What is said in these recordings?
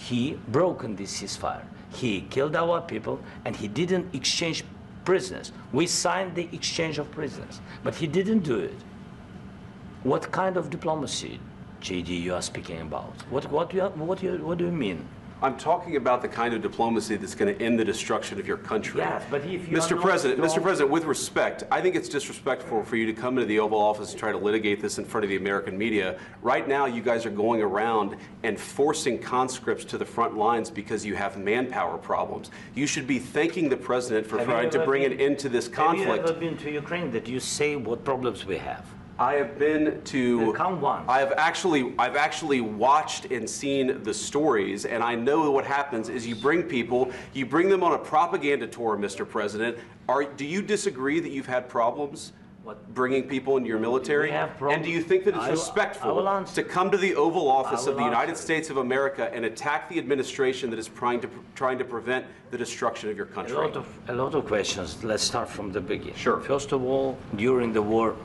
he broken this ceasefire. He killed our people, and he didn't exchange prisoners. We signed the exchange of prisoners, but he didn't do it. What kind of diplomacy, JD, you are speaking about? What do you mean? I'm talking about the kind of diplomacy that's going to end the destruction of your country. Yes, but if you Mr. President, with respect, I think it's disrespectful for you to come into the Oval Office and try to litigate this in front of the American media. Right now, you guys are going around and forcing conscripts to the front lines because you have manpower problems. You should be thanking the President for trying to bring an end to this conflict. Have you ever been to Ukraine that you say what problems we have? I have been to. Come once. I've actually watched and seen the stories, and I know what happens is you bring people, you bring them on a propaganda tour, Mr. President. Do you disagree that you've had problems bringing people into your military? And do you think that it's respectful to come to the Oval Office of the United States of America and attack the administration that is trying to prevent the destruction of your country? A lot of questions. Let's start from the beginning. Sure. First of all, during the war,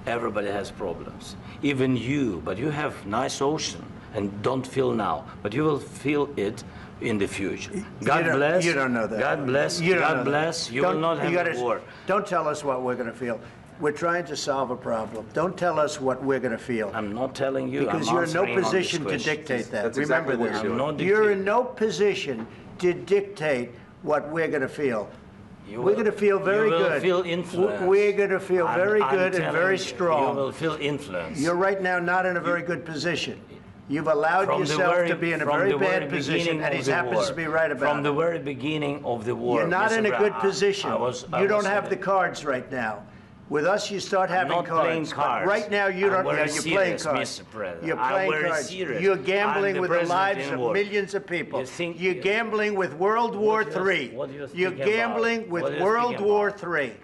everybody has problems, even you, but you have nice ocean and don't feel now, but you will feel it in the future. God bless. You don't know that. God bless. God bless. You will not have a war. Don't tell us what we're going to feel. We're trying to solve a problem. Don't tell us what we're going to feel. I'm not telling you. Because you're in no position to dictate that. That's Remember exactly this. You're in no position to dictate what we're going to feel. We're going to feel very good. You will feel influence. We're going to feel very good and very strong. You will feel influence. You're right now not in a very good position. You've allowed yourself to be in a very bad position, and he happens to be right about it. From the very beginning of the war. You're not in a good position. You don't have the cards right now. With us, you start having cards. Playing cards. Right now, you don't. You're playing cards. You're playing cards. You're gambling with the lives of millions of people. You're gambling with World War III. You're gambling with World War III.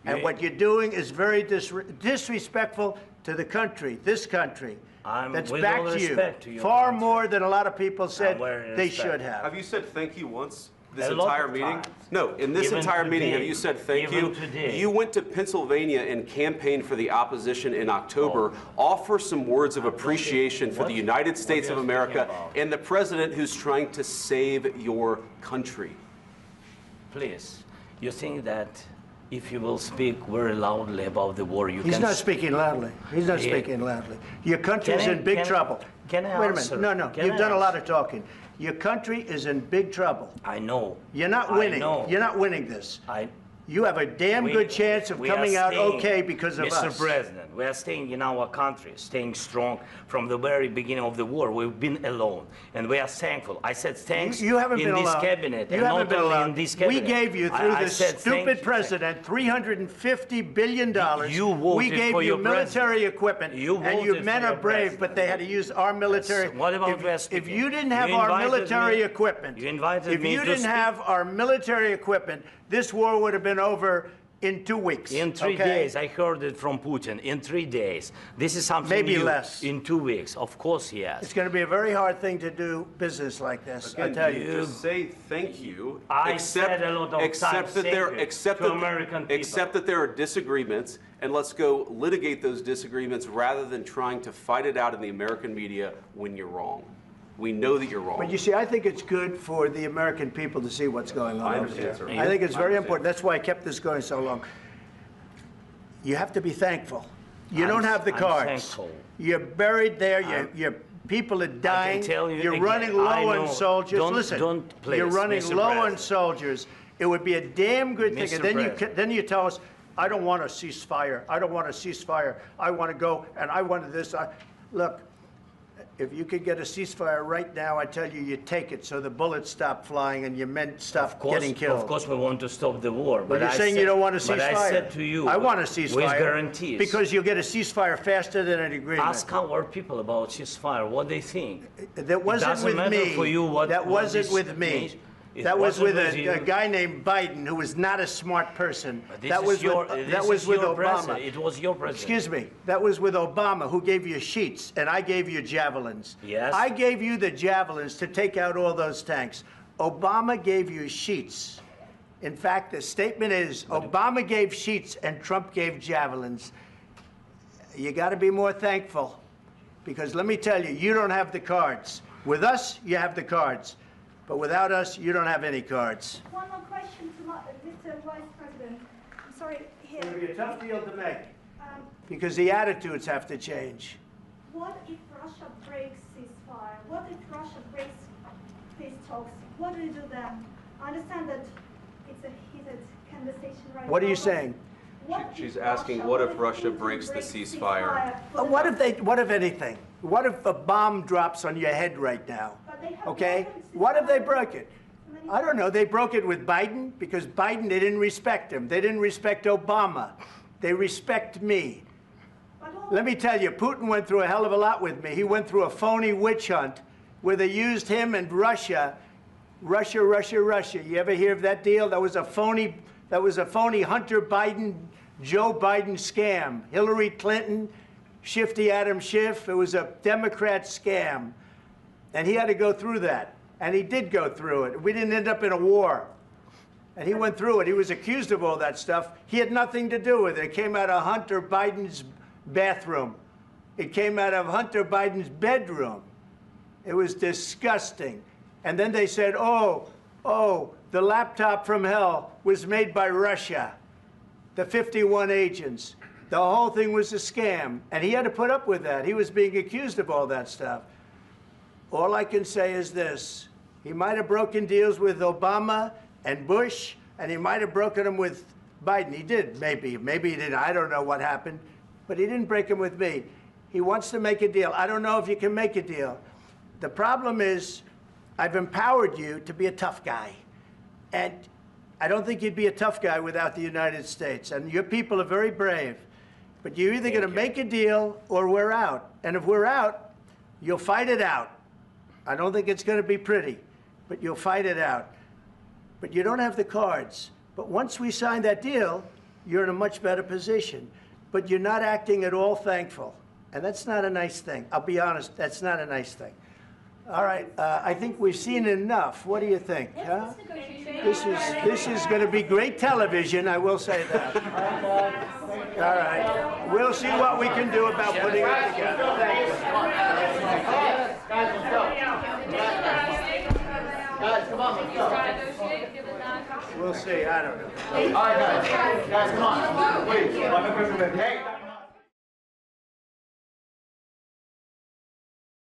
And what you're doing is very disrespectful to the country, this country. That's back to you. Far more than a lot of people said they should have. Have you said thank you once? This entire meeting? No, in this entire meeting, have you said thank you? You went to Pennsylvania and campaigned for the opposition in October. Offer some words of appreciation for the United States of America and the president who's trying to save your country. Please, you think that if you will speak very loudly about the war, you can... He's not speaking loudly. He's not speaking loudly. Your country is in big trouble. Can I Wait a minute. No, you've done a lot of talking. Your country is in big trouble. I know. You're not winning. You're not winning this. You have a damn good chance of coming out okay because of us. Mr. President, we are staying in our country, staying strong from the very beginning of the war. We've been alone, and we are thankful. I said thanks you haven't in been this alone. cabinet, you and haven't not been only alone. in this cabinet. We gave you, through this stupid president, $350 billion. You voted we gave for you your military equipment, and your men are brave, president. but they had to use our military. Yes. What about if you didn't have our military equipment, if you didn't have our military equipment, this war would have been over in 2 weeks. In 3 days. I heard it from Putin. In 3 days. This is something maybe new. Less. In 2 weeks. Of course, yes. It's going to be a very hard thing to do business like this. I tell you. Just say thank you. I said a lot of times to American people. Accept that there are disagreements, and let's go litigate those disagreements rather than trying to fight it out in the American media when you're wrong. We know that you're wrong. But you see, I think it's good for the American people to see what's going on. I understand, sir. I think it's very important. That's why I kept this going so long. You have to be thankful. You don't have the cards. Thankful. You're buried there. Your people are dying. I can tell you You're again, running low on soldiers. Listen, please, you're running Mr. low President. on soldiers. It would be a damn good thing. Mr. And then you tell us, I don't want a ceasefire. I don't want a ceasefire. I want to go, and I wanted this. Look. If you could get a ceasefire right now, I tell you, you take it so the bullets stop flying and your men stop getting killed. Of course, we want to stop the war. But you're saying you don't want a ceasefire. But I said to you, I want a ceasefire. With guarantees. Because you'll get a ceasefire faster than an agreement. Ask our people about ceasefire, what they think. That wasn't with me. For you what, that wasn't with me. Means. That was with a guy named Biden, who was not a smart person. That was with Obama. It was your president. Excuse me. That was with Obama, who gave you sheets, and I gave you javelins. Yes. I gave you the javelins to take out all those tanks. Obama gave you sheets. In fact, the statement is Obama gave sheets and Trump gave javelins. You got to be more thankful, because let me tell you, you don't have the cards. With us, you have the cards. But without us, you don't have any cards. One more question to Mr. Vice President. I'm sorry, here. It's going to be a tough deal to make because the attitudes have to change. What if Russia breaks ceasefire? What if Russia breaks peace talks? What do you do then? I understand that it's a heated conversation right now. What are you saying? She's asking, what if Russia breaks the ceasefire? What if anything? What if a bomb drops on your head right now? Okay? What if they broke it? I don't know. They broke it with Biden because Biden, they didn't respect him. They didn't respect Obama. They respect me. Let me tell you, Putin went through a hell of a lot with me. He went through a phony witch hunt where they used him and Russia. Russia. You ever hear of that deal? That was a phony Hunter Biden, Joe Biden scam. Hillary Clinton, Shifty Adam Schiff. It was a Democrat scam. And he had to go through that. And he did go through it. We didn't end up in a war. And he went through it. He was accused of all that stuff. He had nothing to do with it. It came out of Hunter Biden's bathroom. It came out of Hunter Biden's bedroom. It was disgusting. And then they said, oh, the laptop from hell was made by Russia, the 51 agents. The whole thing was a scam. And he had to put up with that. He was being accused of all that stuff. All I can say is this. He might have broken deals with Obama and Bush, and he might have broken them with Biden. He did, maybe. Maybe he didn't. I don't know what happened. But he didn't break them with me. He wants to make a deal. I don't know if you can make a deal. The problem is I've empowered you to be a tough guy. And I don't think you'd be a tough guy without the United States. And your people are very brave. But you're either going to make a deal or we're out. And if we're out, you'll fight it out. I don't think it's going to be pretty, but you'll fight it out. But you don't have the cards. But once we sign that deal, you're in a much better position. But you're not acting at all thankful. And that's not a nice thing. I'll be honest, that's not a nice thing. All right, I think we've seen enough. What do you think? Huh? This is going to be great television, I will say that. All right. We'll see what we can do about putting it together. Thank you. Guys, let's go. Guys, come on, let's go. We'll see. I don't know. All right, guys. Guys, come on. Wait. Hey.